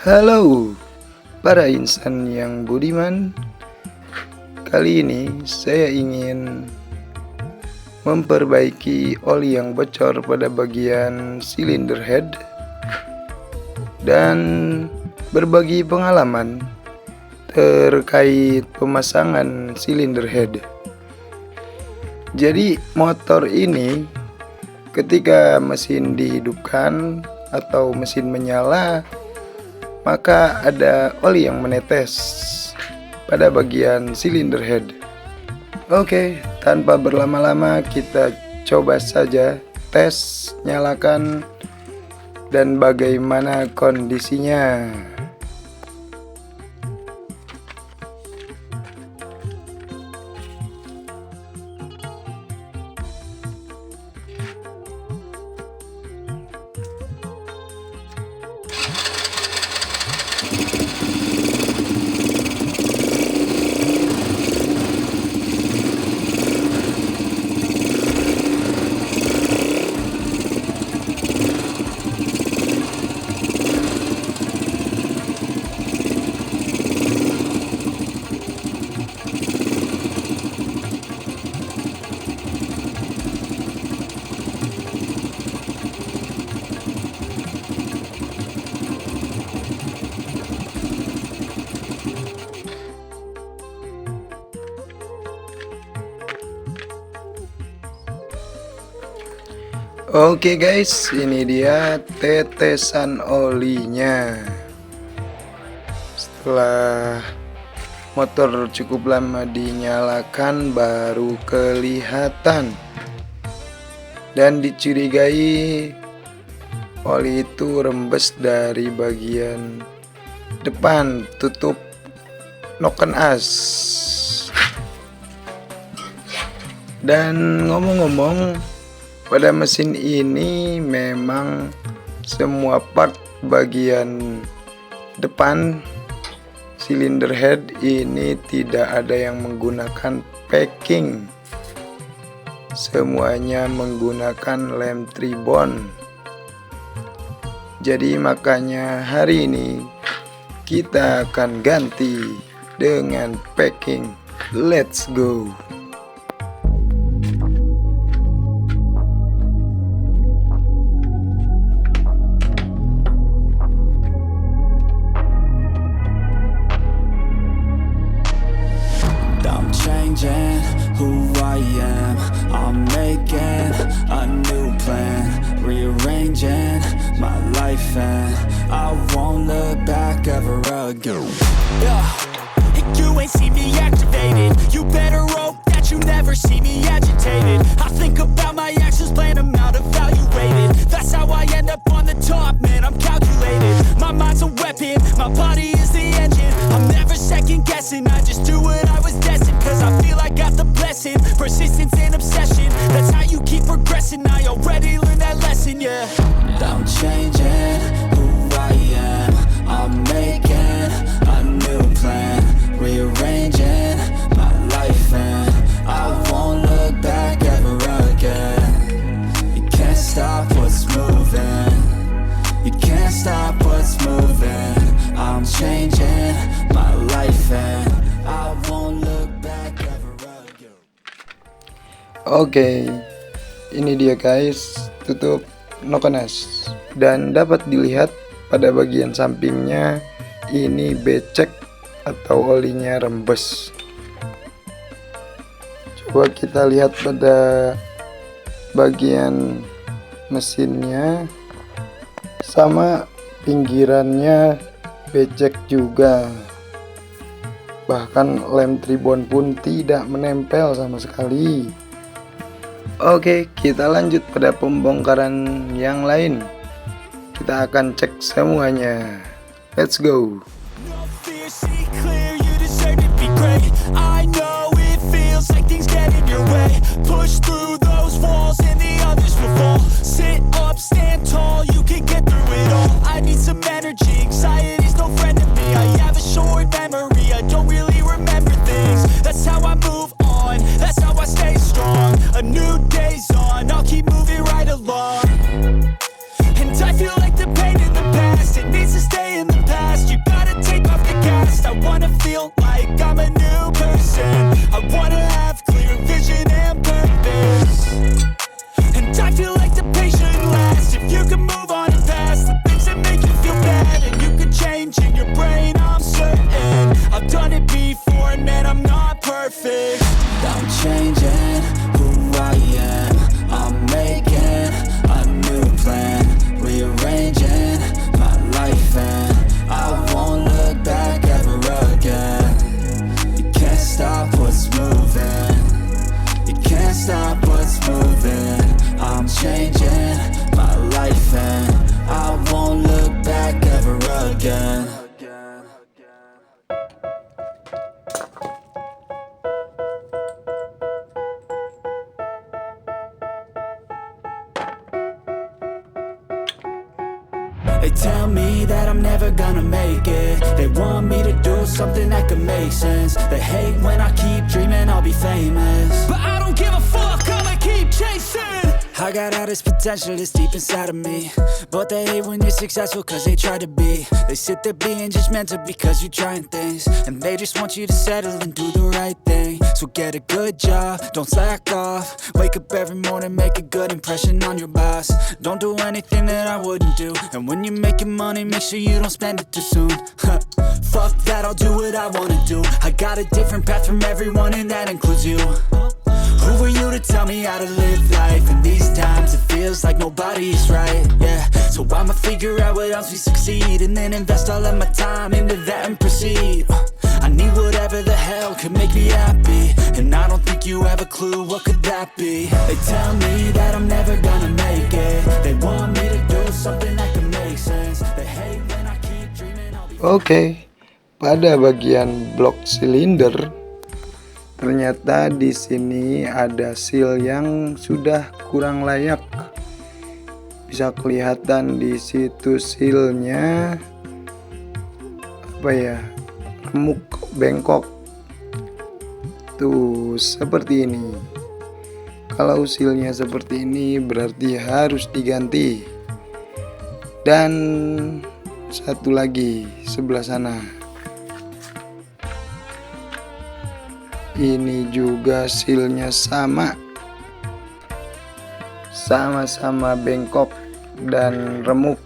Halo para insan yang budiman. Kali ini saya ingin memperbaiki oli yang bocor pada bagian silinder head dan berbagi pengalaman terkait pemasangan silinder head. Jadi motor ini ketika mesin dihidupkan atau mesin menyala, maka ada oli yang menetes pada bagian silinder head. Oke, tanpa berlama-lama kita coba saja tes, nyalakan, dan bagaimana kondisinya. Oke guys, ini dia tetesan olinya. Setelah motor cukup lama dinyalakan baru kelihatan, dan dicurigai oli itu rembes dari bagian depan tutup noken as. Dan ngomong-ngomong, pada mesin ini memang semua part bagian depan silinder head ini tidak ada yang menggunakan packing. Semuanya menggunakan lem tribon. Jadi makanya hari ini kita akan ganti dengan packing. Let's go. Who I am, I'm making a new plan, rearranging my life, and I won't look back ever again. And you ain't see me activated. You better hope that you never see me agitated. I think about my actions, plan them out, evaluated. That's how I end up on the top, man, I'm calculated. My mind's a weapon, my body is the engine. I'm never second guessing, I just do what I was destined. Cause I feel I got the blessing, persistence and obsession. That's how you keep progressing, I already learned that lesson, yeah. I'm changing who I am, I'm making a new plan, rearranging my life, and I won't look back ever again. You can't stop what's moving, you can't stop what's moving. I'm changing my life and I won't look back ever again. Oke, ini dia guys, tutup noken as, dan dapat dilihat pada bagian sampingnya ini becek atau olinya rembes. Coba kita lihat pada bagian mesinnya, sama pinggirannya becek juga. Bahkan lem tribon pun tidak menempel sama sekali. Oke, kita lanjut pada pembongkaran yang lain. Kita akan cek semuanya. Let's go. No fear, see clear, you deserve to be great. I know it feels like things get in your way. Push through those walls and the others will fall. Sit up, stand tall, you can get through it all. I need some energy, anxiety's no friend to me. I have a short memory, I don't really remember things. That's how I move on, that's how I stay strong. A new day's on, I'll keep moving right along. And I feel like the pain in the past, it needs to stay in the past. gonna make it. They want me to do something that could make sense. They hate when I keep dreaming I'll be famous, but I don't give a fuck, I'ma keep chasing. I got all this potential that's deep inside of me, but they hate when you're successful cause they try to be. They sit there being judgmental because you're trying things, and they just want you to settle and do the right thing. So get a good job, don't slack off. Wake up every morning, make a good impression on your boss. Don't do anything that I wouldn't do, and when you're making money, make sure you don't spend it too soon. Fuck that, I'll do what I wanna do. I got a different path from everyone, and that includes you. Who are you to tell me how to live life? In these times it feels like nobody is right, yeah. So I'ma figure out what else we succeed, and then invest all of my time into that and proceed. I need whatever the hell could make me happy, and I don't think you have a clue what could that be. They tell me that I'm never gonna make it. They want me to do something that can make sense. They hate when I keep dreaming I'll be. Oke, pada bagian blok silinder ternyata di sini ada seal yang sudah kurang layak. Bisa kelihatan di situ sealnya apa ya, remuk bengkok. Tuh seperti ini. Kalau sealnya seperti ini berarti harus diganti. Dan satu lagi sebelah sana. Ini juga sealnya sama-sama bengkok dan remuk.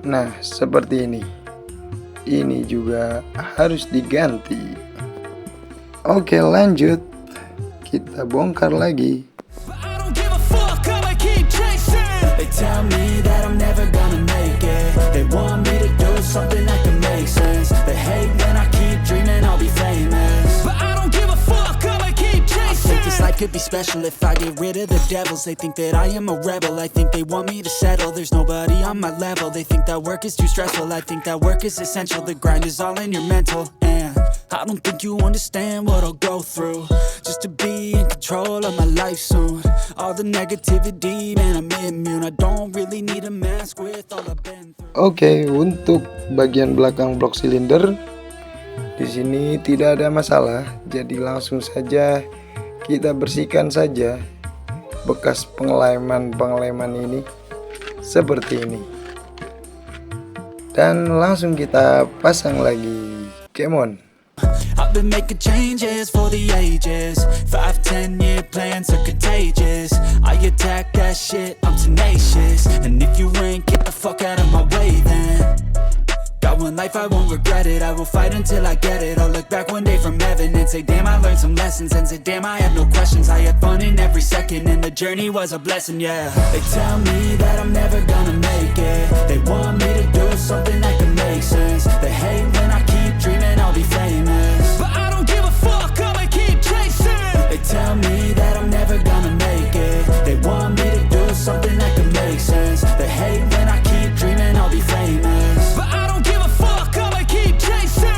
Nah seperti ini juga harus diganti. Oke lanjut, kita bongkar lagi. I don't give a fuck, I'ma keep chasing. They tell me that I'm never gonna make it. They want me to do something that can make sense. They hate when I keep dreaming I'll be famous, but I don't give a fuck, I'ma keep chasing. I think this life could be special if I get rid of the devils. They think that I am a rebel, I think they want me to settle. There's nobody on my level, they think that work is too stressful. I think that work is essential, the grind is all in your mental. And I don't think you understand what I'll go through just to be in control of my life soon. All the negativity, man, I'm immune. I don't really need a mask with all I've been through. Oke, untuk bagian belakang blok silinder di sini tidak ada masalah, jadi langsung saja kita bersihkan saja bekas pengeleman ini seperti ini. Dan langsung kita pasang lagi. Come on. I've been making changes for the ages. 5-10 year plans are contagious. I attack that shit, I'm tenacious. And if you ain't, get the fuck out of my way then. Got one life, I won't regret it. I will fight until I get it. I'll look back one day from heaven and say damn, I learned some lessons. And say damn, I had no questions. I had fun in every second, and the journey was a blessing, yeah. They tell me that I'm never gonna make it. They want me to do something that can make sense. They hate when I keep dreaming I'll be famous, but I don't give a fuck, I'ma keep chasing. They tell me that I'm never gonna make it. They want me to do something that can make sense. They hate when I keep dreaming I'll be famous, but I don't give a fuck, I'ma keep chasing.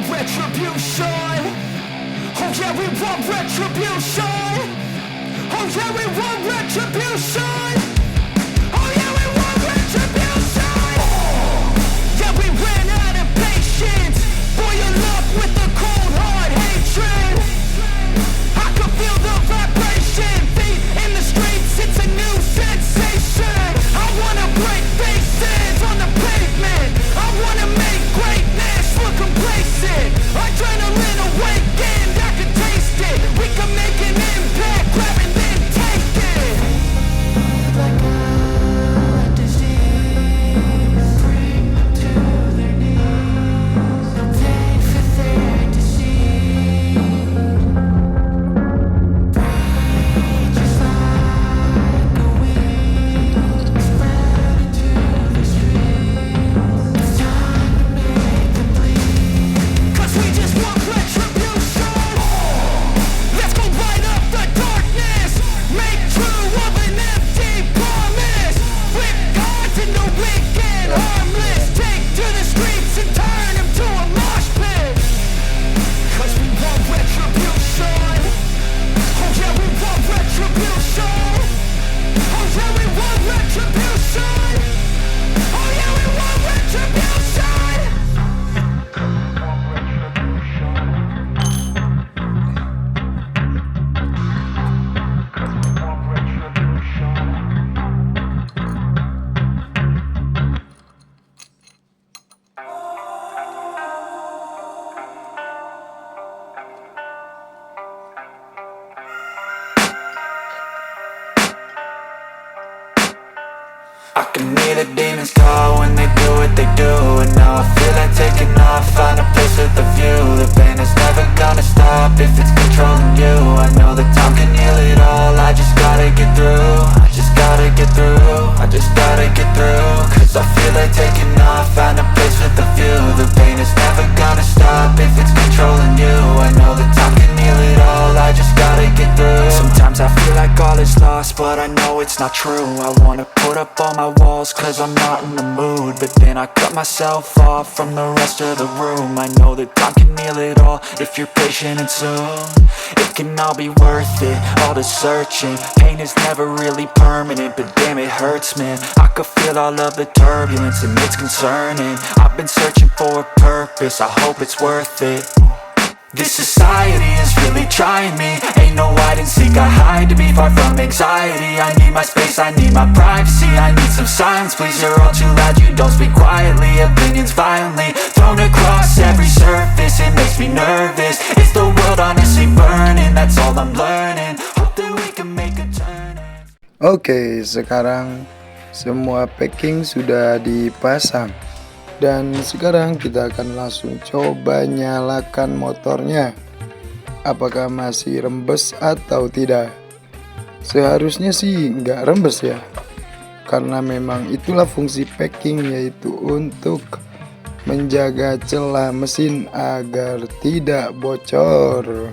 Retribution. Oh yeah, we want retribution. Oh yeah, we want retribution. Oh yeah, we want retribution. Yeah, we ran out of patience. Boil up with the cold hard hatred. I can feel the vibration. Feet in the streets, it's a new sensation. I wanna break faces on the pavement. I wanna make greatness look complacent. Adrenaline awakened, I can taste it. We can make an impact. me the demons call when they do what they do. And now I feel like taking off, find a place with a view. The pain is never gonna stop if it's controlling you. I know that time can heal it all, I just gotta get through. I just gotta get through, I just gotta get through. Cause I feel like taking off, find a place with a view. The pain is never gonna stop if it's controlling you. I know that time can heal it all, I just gotta get through. Sometimes I feel like all is lost, but I know it's not true. I wanna put up all my walls cause I'm not in the mood, but then I cut myself off from the rest of the room. I know that time can heal it all if you're patient and soon it can all be worth it, all the searching. Pain is never really permanent, but damn it hurts, man. I could feel all of the turbulence and it's concerning. I've been searching for a purpose, I hope it's worth it. This society is really trying me. Ain't no hide and seek, I hide to be far from anxiety. I need my space, I need my privacy. I need some silence, please, you're all too loud. You don't speak quietly, opinions violently thrown across every surface. It makes me nervous, is the world honestly burning? That's all I'm learning, hope that we can make a turn. Oke, sekarang semua packing sudah dipasang. Dan sekarang kita akan langsung coba nyalakan motornya. Apakah masih rembes atau tidak? Seharusnya sih nggak rembes ya, karena memang itulah fungsi packing, yaitu untuk menjaga celah mesin agar tidak bocor.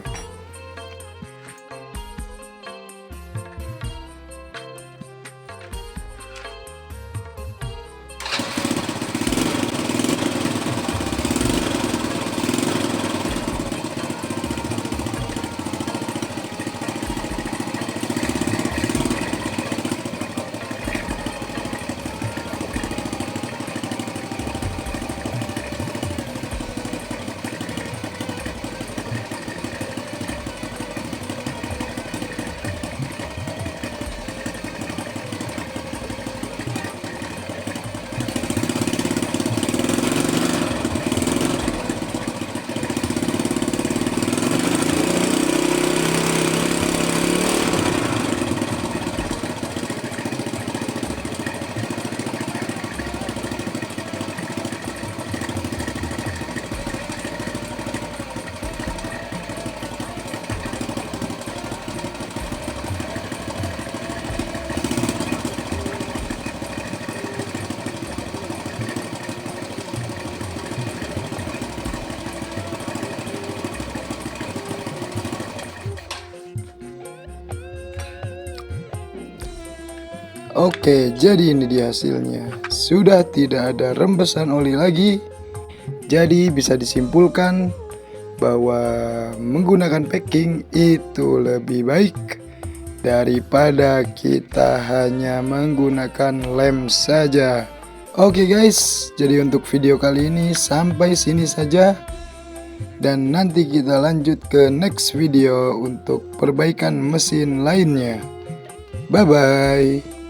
Oke, jadi ini dia hasilnya. Sudah tidak ada rembesan oli lagi. Jadi bisa disimpulkan bahwa menggunakan packing itu lebih baik daripada kita hanya menggunakan lem saja. Oke guys, jadi untuk video kali ini sampai sini saja. Dan nanti kita lanjut ke next video untuk perbaikan mesin lainnya. Bye bye.